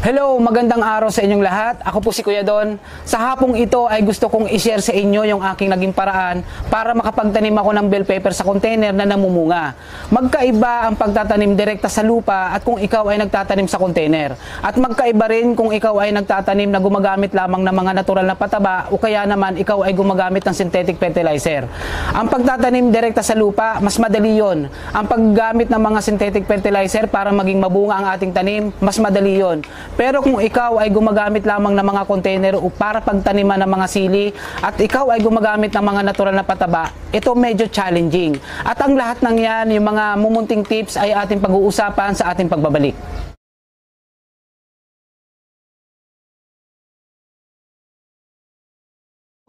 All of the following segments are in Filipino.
Hello, magandang araw sa inyong lahat. Ako po si Kuya Don. Sa hapong ito ay gusto kong i-share sa inyo yung aking naging paraan para makapagtanim ako ng bell pepper sa container na namumunga. Magkaiba ang pagtatanim direkta sa lupa at kung ikaw ay nagtatanim sa container. At magkaiba rin kung ikaw ay nagtatanim na gumagamit lamang ng mga natural na pataba o kaya naman ikaw ay gumagamit ng synthetic fertilizer. Ang pagtatanim direkta sa lupa, mas madali yon. Ang paggamit ng mga synthetic fertilizer para maging mabunga ang ating tanim, mas madali yon. Pero kung ikaw ay gumagamit lamang ng mga container o para pagtaniman ng mga sili at ikaw ay gumagamit ng mga natural na pataba, ito medyo challenging. At ang lahat ng yan, yung mga mumunting tips ay ating pag-uusapan sa ating pagbabalik.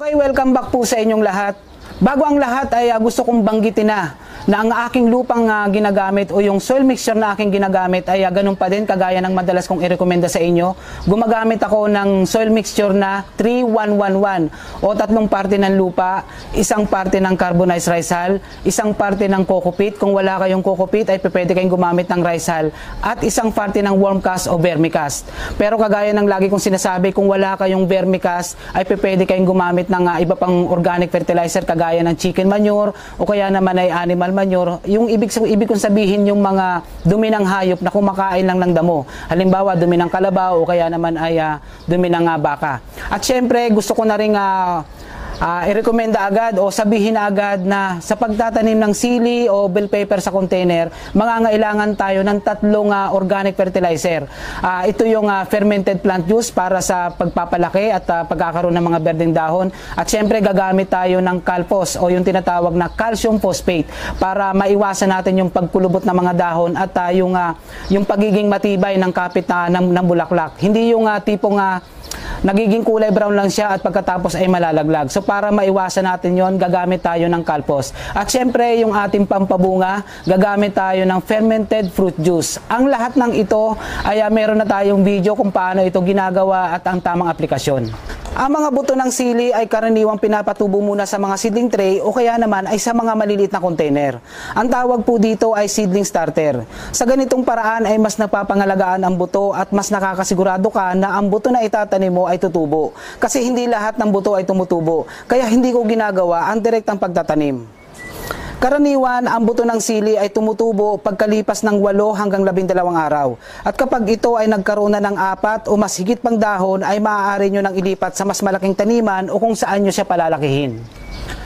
Okay, welcome back po sa inyong lahat. Bago ang lahat ay gusto kong banggitin na ang aking lupang ginagamit o yung soil mixture na aking ginagamit ay ganun pa din kagaya ng madalas kong i-recommenda sa inyo. Gumagamit ako ng soil mixture na 3-1-1-1 o tatlong parte ng lupa, isang parte ng carbonized rice hull, isang parte ng coco peat. Kung wala kayong coco peat ay pwede kayong gumamit ng rice hull at isang parte ng worm cast o vermicast. Pero kagaya ng lagi kong sinasabi, kung wala kayong vermicast ay pwede kayong gumamit ng iba pang organic fertilizer kagaya ng chicken manure o kaya naman ay animal manure. Yung ibig kong sabihin yung mga dumi ng hayop na kumakain lang ng damo. Halimbawa, dumi ng kalabaw o kaya naman ay dumi ng baka. At syempre, gusto ko na rin i-recommenda agad o sabihin na agad na sa pagtatanim ng sili o bell pepper sa container, mangangailangan tayo ng tatlong organic fertilizer. Ito yung fermented plant juice para sa pagpapalaki at pagkakaroon ng mga berdeng dahon. At syempre gagamit tayo ng calphos o yung tinatawag na calcium phosphate para maiwasan natin yung pagkulubot ng mga dahon at yung pagiging matibay ng kapit ng bulaklak. Hindi yung tipong nagiging kulay brown lang siya at pagkatapos ay malalaglag. So para maiwasan natin yon, gagamit tayo ng calphos. At syempre yung ating pampabunga, gagamit tayo ng fermented fruit juice. Ang lahat ng ito ay meron na tayong video kung paano ito ginagawa at ang tamang aplikasyon. Ang mga buto ng sili ay karaniwang pinapatubo muna sa mga seedling tray o kaya naman ay sa mga maliliit na container. Ang tawag po dito ay seedling starter. Sa ganitong paraan ay mas napapangalagaan ang buto at mas nakakasigurado ka na ang buto na itatanim mo ay tutubo. Kasi hindi lahat ng buto ay tumutubo. Kaya hindi ko ginagawa ang direktang pagtatanim. Karaniwan, ang buto ng sili ay tumutubo pagkalipas ng 8 hanggang 12 araw. At kapag ito ay nagkaroon na ng 4 o mas higit pang dahon, ay maaari nyo nang ilipat sa mas malaking taniman o kung saan nyo siya palalakihin.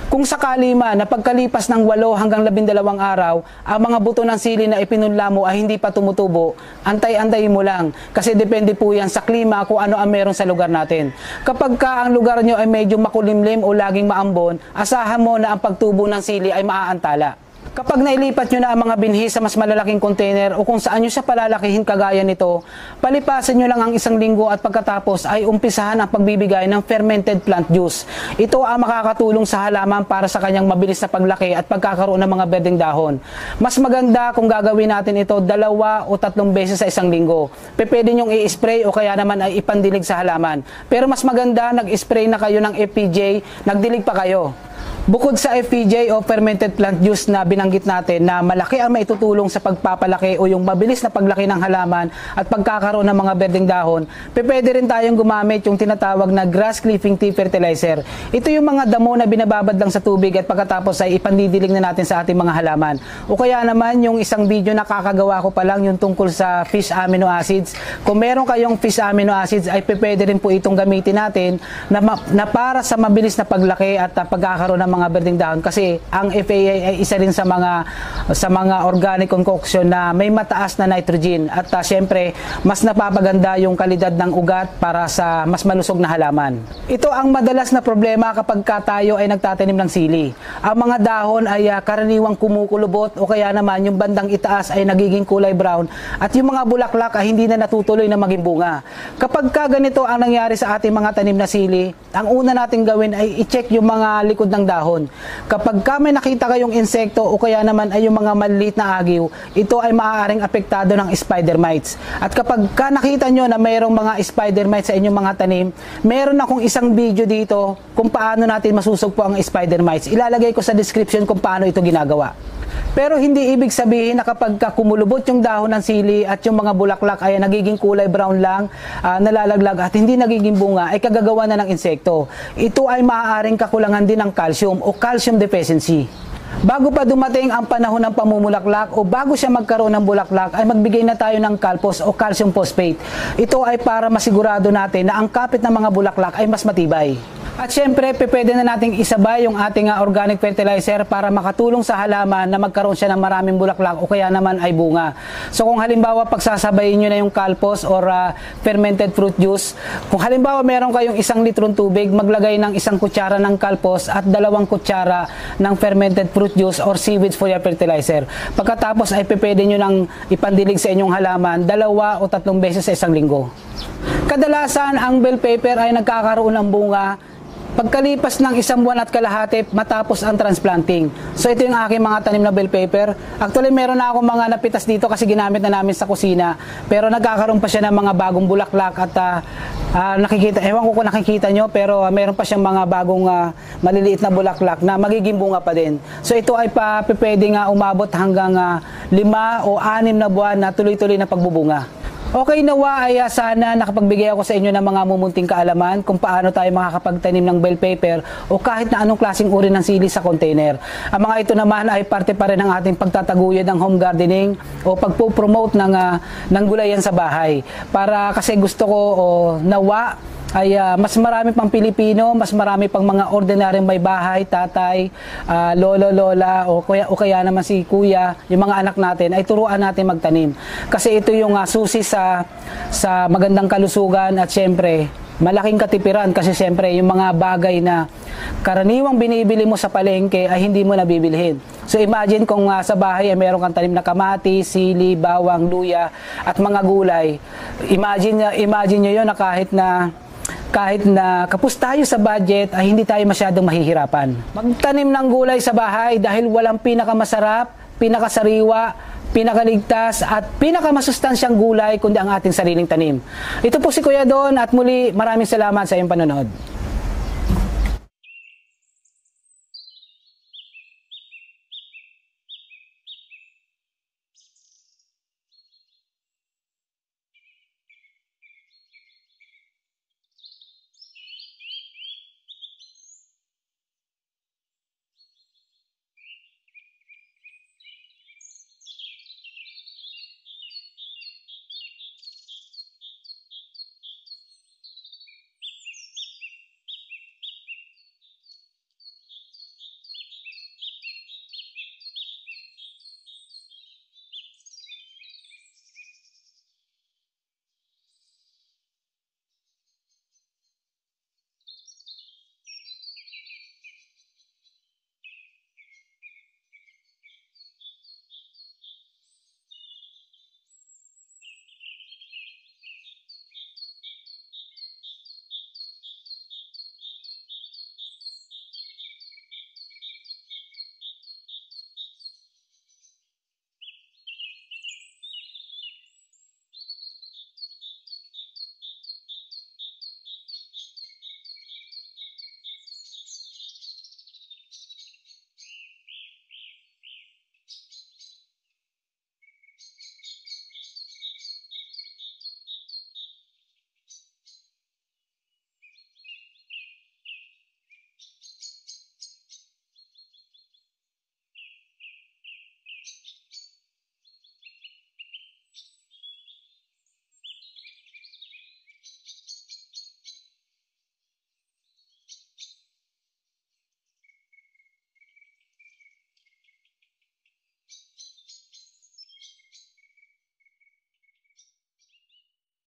Kung sakali man na pagkalipas ng 8 hanggang 12 araw, ang mga buto ng sili na ipinunla mo ay hindi pa tumutubo, antay-antayin mo lang kasi depende po yan sa klima kung ano ang meron sa lugar natin. Kapag ang lugar nyo ay medyo makulimlim o laging maambon, asahan mo na ang pagtubo ng sili ay maaantala. Kapag nailipat nyo na ang mga binhi sa mas malalaking container o kung saan nyo siya palalakihin kagaya nito, palipasin nyo lang ang 1 linggo at pagkatapos ay umpisahan ang pagbibigay ng fermented plant juice. Ito ang makakatulong sa halaman para sa kanyang mabilis na paglaki at pagkakaroon ng mga berdeng dahon. Mas maganda kung gagawin natin ito 2 o 3 beses sa 1 linggo. Pwede nyong i-spray o kaya naman ay ipandilig sa halaman. Pero mas maganda nag-spray na kayo ng FPJ, nagdilig pa kayo. Bukod sa FPJ o fermented plant juice na binanggit natin na malaki ang maitutulong sa pagpapalaki o yung mabilis na paglaki ng halaman at pagkakaroon ng mga berdeng dahon, pwede rin tayong gumamit yung tinatawag na grass clipping tea fertilizer. Ito yung mga damo na binababad lang sa tubig at pagkatapos ay ipandidilig na natin sa ating mga halaman. O kaya naman yung isang video na kakagawa ko pa lang yung tungkol sa fish amino acids. Kung meron kayong fish amino acids ay pwede rin po itong gamitin natin na para sa mabilis na paglaki at pagkakaroon ng mga berdeng dahon kasi ang FAA ay isa rin sa mga organic concoction na may mataas na nitrogen at syempre mas napapaganda yung kalidad ng ugat para sa mas malusog na halaman. Ito ang madalas na problema kapag tayo ay nagtatanim ng sili. Ang mga dahon ay karaniwang kumukulubot o kaya naman yung bandang itaas ay nagiging kulay brown at yung mga bulaklak ay hindi na natutuloy na maging bunga. Kapag ganito ang nangyari sa ating mga tanim na sili, ang una nating gawin ay i-check yung mga likod ng dahon. Kapag may nakita kayong insekto o kaya naman ay yung mga maliliit na agiw, ito ay maaaring apektado ng spider mites. At kapag nakita nyo na mayroong mga spider mites sa inyong mga tanim, meron akong isang video dito kung paano natin masusugpo ang spider mites. Ilalagay ko sa description kung paano ito ginagawa. Pero hindi ibig sabihin na kapag kumulubot yung dahon ng sili at yung mga bulaklak ay nagiging kulay brown lang, nalalaglag at hindi nagiging bunga, ay kagagawa na ng insekto. Ito ay maaaring kakulangan din ng calcium o calcium deficiency. Bago pa dumating ang panahon ng pamumulaklak o bago siya magkaroon ng bulaklak, ay magbigay na tayo ng calpos o calcium phosphate. Ito ay para masigurado natin na ang kapit ng mga bulaklak ay mas matibay. At syempre, pwede na nating isabay yung ating organic fertilizer para makatulong sa halaman na magkaroon siya ng maraming bulaklak o kaya naman ay bunga. So kung halimbawa pagsasabayin nyo na yung calpos or fermented fruit juice, kung halimbawa meron kayong 1 litrong tubig, maglagay ng 1 kutsara ng calpos at 2 kutsara ng fermented fruit juice or seaweed foliar fertilizer. Pagkatapos ay pwede nyo nang ipandilig sa inyong halaman 2 o 3 beses sa isang linggo. Kadalasan ang bell pepper ay nagkakaroon ng bunga pagkalipas ng 1 buwan at kalahati matapos ang transplanting. So ito yung aking mga tanim na bell pepper. Actually meron na ako mga napitas dito kasi ginamit na namin sa kusina. Pero nagkakaroon pa siya ng mga bagong bulaklak at nakikita, ewan ko kung nakikita nyo, pero meron pa siyang mga bagong maliliit na bulaklak na magiging bunga pa din. So ito ay pwede nga umabot hanggang 5 o 6 na buwan na tuloy-tuloy na pagbubunga. Okay, nawa ay sana nakapagbigay ako sa inyo ng mga mumunting kaalaman kung paano tayo makakapagtanim ng bell pepper o kahit na anong klaseng uri ng sili sa container. Ang mga ito naman ay parte pa rin ng ating pagtataguyod ng home gardening o pagpo-promote ng gulayan sa bahay. Para kasi gusto ko nawa ay mas marami pang Pilipino, mas marami pang mga ordinaryong may bahay, tatay, lolo, lola o kaya naman si kuya, yung mga anak natin ay turuan natin magtanim. Kasi ito yung susi sa magandang kalusugan at syempre malaking katipiran kasi syempre yung mga bagay na karaniwang binibili mo sa palengke ay hindi mo nabibilhin. So imagine kung sa bahay ay meron kang tanim na kamatis, sili, bawang, luya at mga gulay. Imagine nyo yun na kahit na kapos tayo sa budget ay hindi tayo masyadong mahihirapan. Magtanim ng gulay sa bahay dahil walang pinakamasarap, pinakasariwa, pinakaligtas at pinakamasustansyang gulay kundi ang ating sariling tanim. Ito po si Kuya Don at muli maraming salamat sa iyong panonood.